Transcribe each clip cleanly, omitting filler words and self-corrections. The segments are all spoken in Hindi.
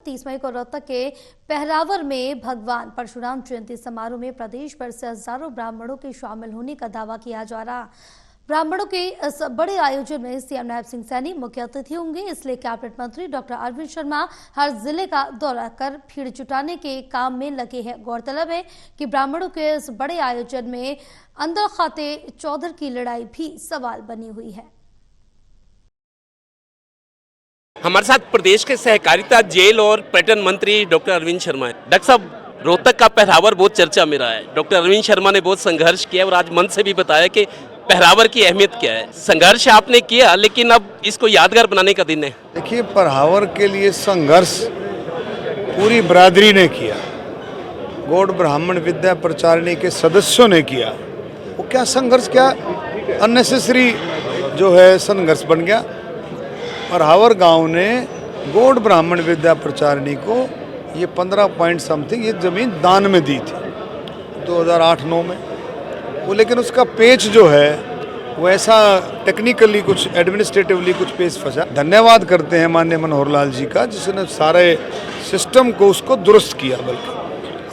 30 मई को रोहतक के पहरावर में भगवान परशुराम जयंती समारोह में प्रदेश भर से हजारों ब्राह्मणों के शामिल होने का दावा किया जा रहा। ब्राह्मणों के इस बड़े आयोजन में सीएम नायब सिंह सैनी मुख्य अतिथि होंगे, इसलिए कैबिनेट मंत्री डॉक्टर अरविंद शर्मा हर जिले का दौरा कर भीड़ जुटाने के काम में लगे हैं। गौरतलब है कि ब्राह्मणों के इस बड़े आयोजन में अंदर खाते चौधर की लड़ाई भी सवाल बनी हुई है। हमारे साथ प्रदेश के सहकारिता, जेल और पर्यटन मंत्री डॉक्टर अरविंद शर्मा है। डॉक्टर साहब, रोहतक का पहरावर बहुत चर्चा में रहा है। डॉक्टर अरविंद शर्मा ने बहुत संघर्ष किया और आज मंच से भी बताया कि पहरावर की अहमियत क्या है। संघर्ष आपने किया, लेकिन अब इसको यादगार बनाने का दिन है। देखिए, पहरावर के लिए संघर्ष पूरी बरादरी ने किया, गौड़ ब्राह्मण विद्या प्रचारिणी के सदस्यों ने किया। वो क्या संघर्ष, क्या अननेसेसरी जो है संघर्ष बन गया। पहरावर गांव ने गौड़ ब्राह्मण विद्या प्रचारिणी को ये 15 पॉइंट समथिंग ये ज़मीन दान में दी थी 2008-9 में। वो लेकिन उसका पेच जो है वो ऐसा टेक्निकली कुछ एडमिनिस्ट्रेटिवली कुछ पेच फंसा। धन्यवाद करते हैं माननीय मनोहर लाल जी का, जिसने सारे सिस्टम को उसको दुरुस्त किया। बल्कि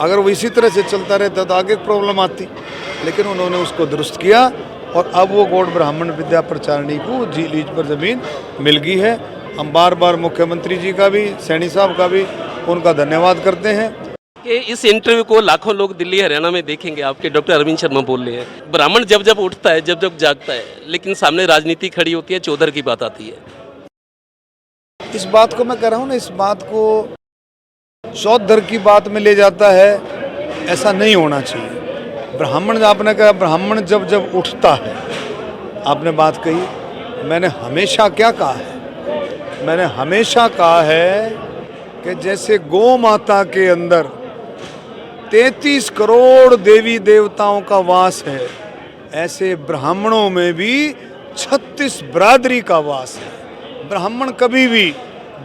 अगर वो इसी तरह से चलता रहता तो आगे प्रॉब्लम आती, लेकिन उन्होंने उसको दुरुस्त किया और अब वो गौड़ ब्राह्मण विद्या प्रचारिणी को लीज पर ज़मीन मिल गई है। हम बार बार मुख्यमंत्री जी का भी, सैनी साहब का भी उनका धन्यवाद करते हैं कि इस इंटरव्यू को लाखों लोग दिल्ली हरियाणा में देखेंगे। आपके डॉक्टर अरविंद शर्मा बोल रहे हैं, ब्राह्मण जब जब उठता है, जब जब जागता है, लेकिन सामने राजनीति खड़ी होती है, चौधर की बात आती है। इस बात को मैं कह रहा हूँ ना, इस बात को चौधर की बात में ले जाता है, ऐसा नहीं होना चाहिए। ब्राह्मण, आपने कहा ब्राह्मण जब जब उठता है, आपने बात कही। मैंने हमेशा क्या कहा है? मैंने हमेशा कहा है कि जैसे गौ माता के अंदर 33 करोड़ देवी देवताओं का वास है, ऐसे ब्राह्मणों में भी 36 बरादरी का वास है। ब्राह्मण कभी भी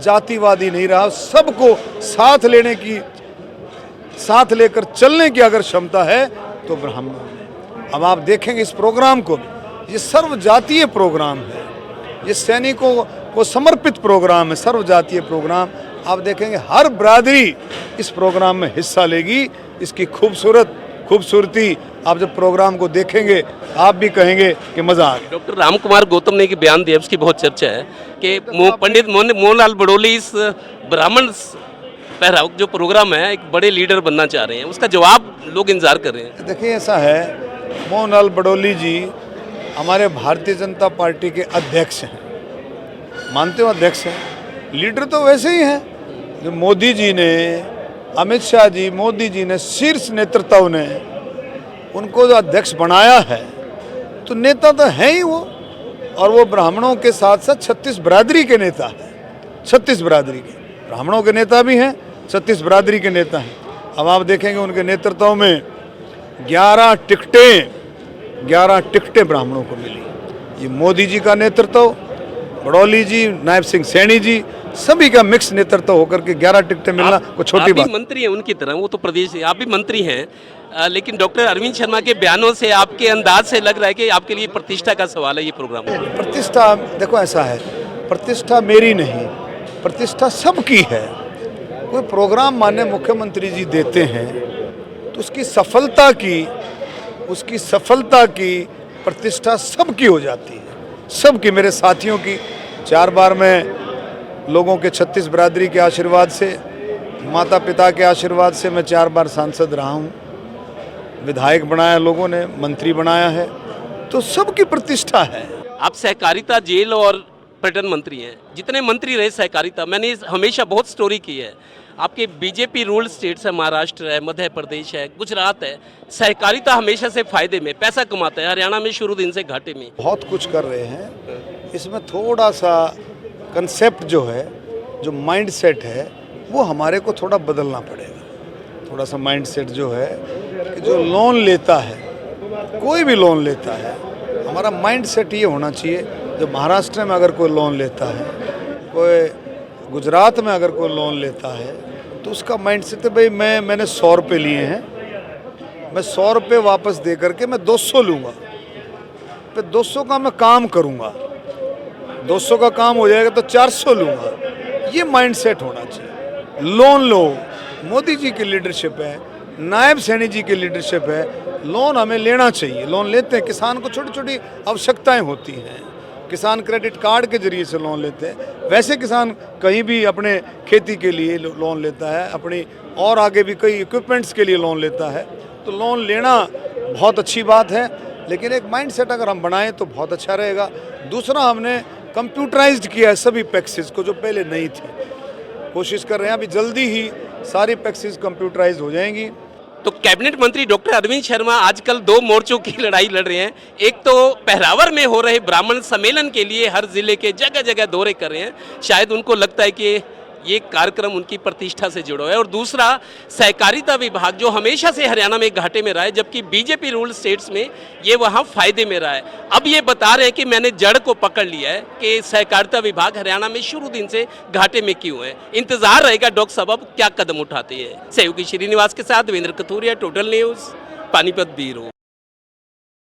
जातिवादी नहीं रहा, सबको साथ लेने की, साथ लेकर चलने की अगर क्षमता है तो ब्राह्मण में। अब आप देखेंगे इस प्रोग्राम को, ये सर्वजातीय प्रोग्राम है, ये सैनिकों को समर्पित प्रोग्राम है, सर्वजातीय प्रोग्राम। आप देखेंगे हर बरादरी इस प्रोग्राम में हिस्सा लेगी। इसकी खूबसूरती आप जब प्रोग्राम को देखेंगे आप भी कहेंगे कि मजा आ गया। डॉक्टर राम कुमार गौतम ने एक बयान दिया, उसकी बहुत चर्चा है कि पंडित मोहनलाल बड़ोली इस ब्राह्मण पहराव जो प्रोग्राम है एक बड़े लीडर बनना चाह रहे हैं। उसका जवाब लोग इंतजार कर रहे हैं। देखिए, ऐसा है, मोहनलाल बड़ोली जी हमारे भारतीय जनता पार्टी के अध्यक्ष हैं, मानते हो अध्यक्ष हैं। लीडर तो वैसे ही हैं जो मोदी जी ने, अमित शाह जी, मोदी जी ने, शीर्ष नेतृत्व ने उनको जो अध्यक्ष बनाया है, तो नेता तो है ही वो। और वो ब्राह्मणों के साथ साथ 36 बरादरी के नेता हैं। 36 बरादरी के ब्राह्मणों के नेता भी हैं, 36 बरादरी के नेता हैं। अब आप देखेंगे उनके नेतृत्व में 11 टिकटें ब्राह्मणों को मिली। ये मोदी जी का नेतृत्व, बड़ौली जी, नायब सिंह सैनी जी, सभी का मिक्स नेतृत्व होकर के 11 टिकटें मिलना कोई छोटी बात। आप भी मंत्री हैं उनकी तरह, वो तो प्रदेश, आप भी मंत्री हैं, लेकिन डॉक्टर अरविंद शर्मा के बयानों से, आपके अंदाज से लग रहा है कि आपके लिए प्रतिष्ठा का सवाल है ये प्रोग्राम। प्रतिष्ठा, देखो ऐसा है, प्रतिष्ठा मेरी नहीं, प्रतिष्ठा सबकी है। कोई प्रोग्राम माननीय मुख्यमंत्री जी देते हैं तो उसकी सफलता की प्रतिष्ठा सबकी हो जाती है, सबकी। मेरे साथियों की 4 बार मैं लोगों के 36 बरादरी के आशीर्वाद से, माता पिता के आशीर्वाद से मैं 4 बार सांसद रहा हूँ, विधायक बनाया लोगों ने, मंत्री बनाया है, तो सबकी प्रतिष्ठा है। आप सहकारिता, जेल और पर्यटन मंत्री हैं, जितने मंत्री रहे सहकारिता, मैंने हमेशा बहुत स्टोरी की है। आपके बीजेपी रूल्ड स्टेट्स है, महाराष्ट्र है, मध्य प्रदेश है, गुजरात है, सहकारिता हमेशा से फायदे में पैसा कमाता है। हरियाणा में शुरू दिन से घाटे में बहुत कुछ कर रहे हैं। इसमें थोड़ा सा कंसेप्ट जो है, जो माइंड सेट है, वो हमारे को थोड़ा बदलना पड़ेगा। थोड़ा सा माइंड सेट जो है कि जो लोन लेता है, कोई भी लोन लेता है, हमारा माइंड सेट ये होना चाहिए, जो महाराष्ट्र में अगर कोई लोन लेता है, कोई गुजरात में अगर कोई लोन लेता है, तो उसका माइंड सेट है भाई मैंने 100 रुपये लिए हैं, मैं 100 रुपये वापस दे करके मैं 200 लूँगा, फिर 200 का मैं काम करूँगा, 200 का काम हो जाएगा तो 400 लूँगा। ये माइंड सेट होना चाहिए। लोन लो, मोदी जी की लीडरशिप है, नायब सैनी जी की लीडरशिप है, लोन हमें लेना चाहिए। लोन लेते हैं, किसान को छोटी छोटी आवश्यकताएं होती हैं, किसान क्रेडिट कार्ड के जरिए से लोन लेते हैं। वैसे किसान कहीं भी अपने खेती के लिए लोन लेता है, अपनी और आगे भी कई इक्विपमेंट्स के लिए लोन लेता है। तो लोन लेना बहुत अच्छी बात है, लेकिन एक माइंडसेट अगर हम बनाएं तो बहुत अच्छा रहेगा। दूसरा, हमने कंप्यूटराइज्ड किया है सभी पैक्सेस को, जो पहले नहीं थी। कोशिश कर रहे हैं अभी जल्दी ही सारी पैक्सेस कंप्यूटराइज हो जाएंगी। तो कैबिनेट मंत्री डॉक्टर अरविंद शर्मा आजकल दो मोर्चों की लड़ाई लड़ रहे हैं। एक तो पहरावर में हो रहे ब्राह्मण सम्मेलन के लिए हर जिले के जगह जगह दौरे कर रहे हैं, शायद उनको लगता है कि ये कार्यक्रम उनकी प्रतिष्ठा से जुड़ा है। और दूसरा, सहकारिता विभाग जो हमेशा से हरियाणा में घाटे में रहा है, जबकि बीजेपी रूल स्टेट्स में ये वहाँ फायदे में रहा है। अब ये बता रहे हैं कि मैंने जड़ को पकड़ लिया है कि सहकारिता विभाग हरियाणा में शुरू दिन से घाटे में क्यों है। इंतजार रहेगा डॉक्टर साहब अब क्या कदम उठाते हैं। सहयोगी श्रीनिवास के साथ Devendra Kathuria, total news, Panipat bureau.